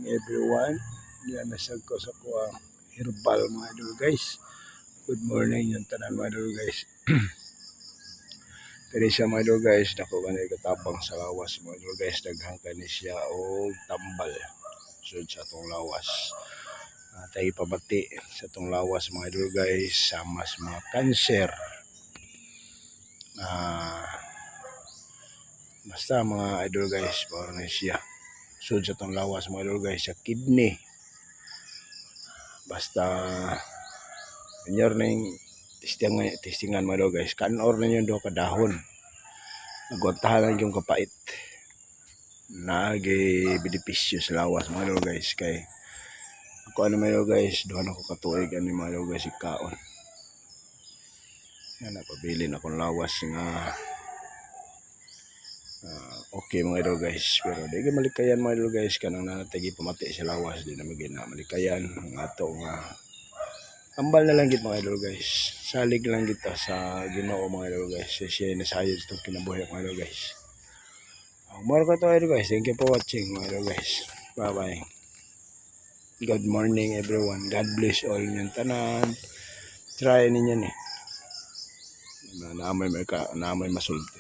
everyone. Yan nasag ko sa kuha herbal mga idol guys. Good morning yung tanan mga idol guys. Kani siya mga idol guys, dako kanay katapang sa lawas mga idol guys, daghang kani siya og tambal sud sa atong lawas. Tay pabati sa atong lawas mga idol guys, sama sa mga cancer. Basta mga idol guys, para na siya sud sa atong lawas mga idol guys, sa kidney. Basta inyor na yung testingan mga idol guys, kanor na yung do kadahon, nagwantahan lang yung kapait, nagi benepisyo sa lawas mga idol guys. Kay ako ano mga idol guys, doon ako katuig ano mga idol guys, ikaon yan, napabili na akong lawas nga okay mga idol guys. Pero di ka malikayan mga idol guys, kanang nanatagi pamati sa lawas, di na magina malikayan ang ato nga ambal na lang gid mga idol guys. Salig lang kita sa Ginoo mga idol guys. Siya nasayod itong kinabuhi mga idol guys. More ko to idol guys. Thank you for watching mga idol guys. Bye bye. Good morning everyone. God bless all yung tanan. Try ninyo ni. Naamay masulti.